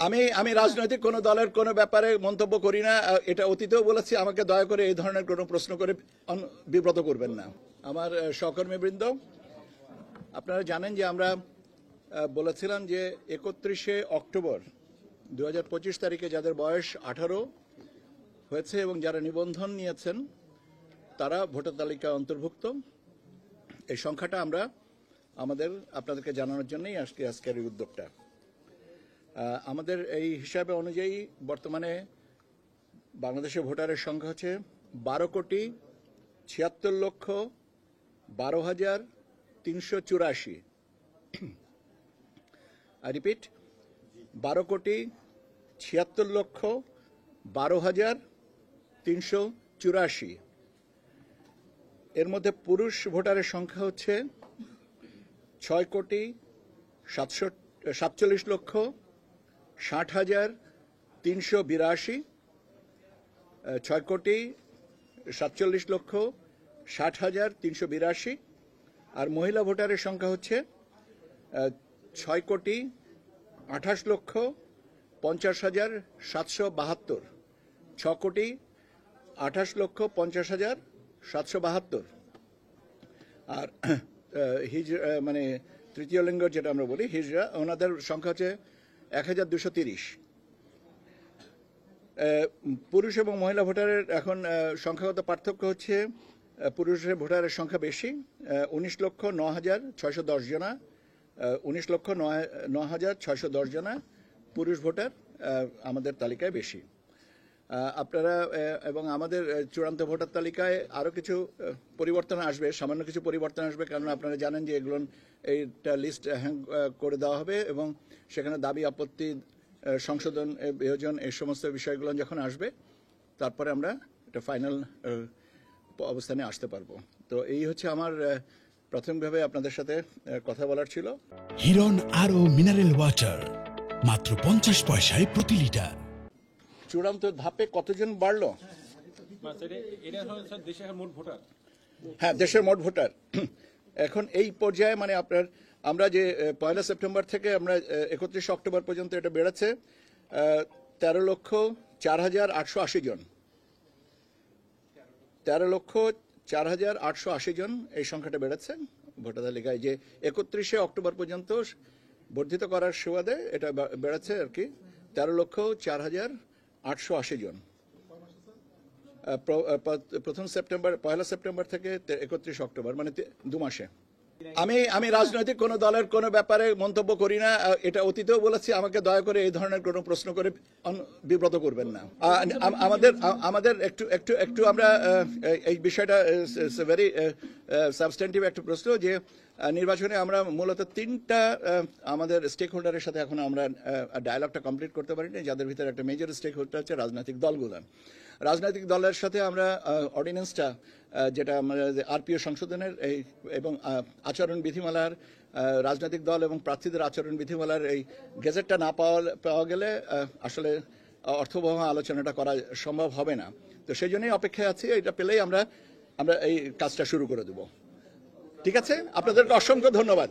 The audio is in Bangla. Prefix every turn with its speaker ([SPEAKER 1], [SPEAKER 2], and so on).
[SPEAKER 1] আমি আমি রাজনৈতিক কোনো দলের কোনো ব্যাপারে মন্তব্য করি না। এটা অতীতেও বলেছি, আমাকে দয়া করে এই ধরনের কোনো প্রশ্ন করে বিব্রত করবেন না। আমার সহকর্মীবৃন্দ, আপনারা জানেন যে আমরা বলেছিলাম যে 31শে অক্টোবর 2025 তারিখে যাদের বয়স 18 হয়েছে এবং যারা নিবন্ধন নিয়েছেন তারা ভোটার তালিকায় অন্তর্ভুক্ত। এই সংখ্যাটা আমরা আপনাদেরকে জানানোর জন্যই আজকের এই উদ্যোগটা। আমাদের এই হিসাবে অনুযায়ী বর্তমানে বাংলাদেশের ভোটারের সংখ্যা হচ্ছে 12,76,12,384। I repeat, 12,76,12,384। এর মধ্যে পুরুষ ভোটারের সংখ্যা হচ্ছে 6,47,60,382। 6,47,60,382। আর মহিলা ভোটারের সংখ্যা হচ্ছে 6,28,50,772। 6,28,50,772। আর মানে তৃতীয় লিঙ্গ যেটা আমরা বলি হিজড়া, ওনাদের সংখ্যা হচ্ছে 1,230। পুরুষ এবং মহিলা ভোটারের এখন সংখ্যাগত পার্থক্য হচ্ছে পুরুষের ভোটারের সংখ্যা বেশি, 19,09,610 জনা। 19,09,610 জনা পুরুষ ভোটার আমাদের তালিকায় বেশি। আপনারা এবং আমাদের চূড়ান্ত ভোটার তালিকায় আরও কিছু পরিবর্তন আসবে, সামান্য কিছু পরিবর্তন আসবে, কারণ আপনারা জানেন যে এগুলো এইটা লিস্ট হ্যাং করে দেওয়া হবে এবং সেখানে দাবি আপত্তি সংশোধন বিয়োজন এই সমস্ত বিষয়গুলো যখন আসবে তারপরে আমরা এটা ফাইনাল অবস্থানে আসতে পারবো। তো এই হচ্ছে আমার প্রাথমিকভাবে আপনাদের সাথে কথা বলার ছিল।
[SPEAKER 2] হিরন আরও মিনারেল ওয়াটার মাত্র 50 পয়সায় প্রতি লিটার।
[SPEAKER 1] চূড়ান্ত ধাপে কতজন বাড়লো? হ্যাঁ, দেশের মোট ভোটার এখন এই পর্যায়ে মানে আমরা যে 1 সেপ্টেম্বর থেকে আমরা 31 অক্টোবর পর্যন্ত এটা বেড়েছে 13,04,880 জন। 13,04,880 জন এই সংখ্যাটা বেড়েছে ভোটার তালিকায়। যে 31শে অক্টোবর পর্যন্ত বর্ধিত করার সুবাদে এটা বেড়েছে আর কি 13,04,880 জন। প্রথম সেপ্টেম্বর 1 সেপ্টেম্বর থেকে 31 অক্টোবর মানে 2 মাসে। আমি রাজনৈতিক কোনো দলের কোনো ব্যাপারে মন্তব্য করি না। এটা অতীতেও বলেছি, আমাকে দয়া করে এই ধরনের কোনো প্রশ্ন করে বিব্রত করবেন না। আমাদের একটু আমরা এই বিষয়টা ভেরি সাবস্টেন্টিভ একটা প্রশ্ন যে নির্বাচনে আমরা মূলত 3টা আমাদের স্টেক হোল্ডারের সাথে এখন আমরা ডায়ালগটা কমপ্লিট করতে পারিনি, যাদের ভিতরে একটা মেজর স্টেক হোল্ডার হচ্ছে রাজনৈতিক দলগুলো। রাজনৈতিক দলের সাথে আমরা অর্ডিন্যান্সটা যেটা আরপিও সংশোধনের এবং আচরণ বিধিমালার রাজনৈতিক দল এবং প্রার্থীদের আচরণ বিধিমালার এই গেজেটটা না পাওয়া গেলে আসলে অর্থবহ আলোচনাটা করা সম্ভব হবে না। তো সেই জন্যই অপেক্ষায় আছি, এটা পেলেই আমরা এই কাজটা শুরু করে দেব। ঠিক আছে, আপনাদেরকে অসংখ্য ধন্যবাদ।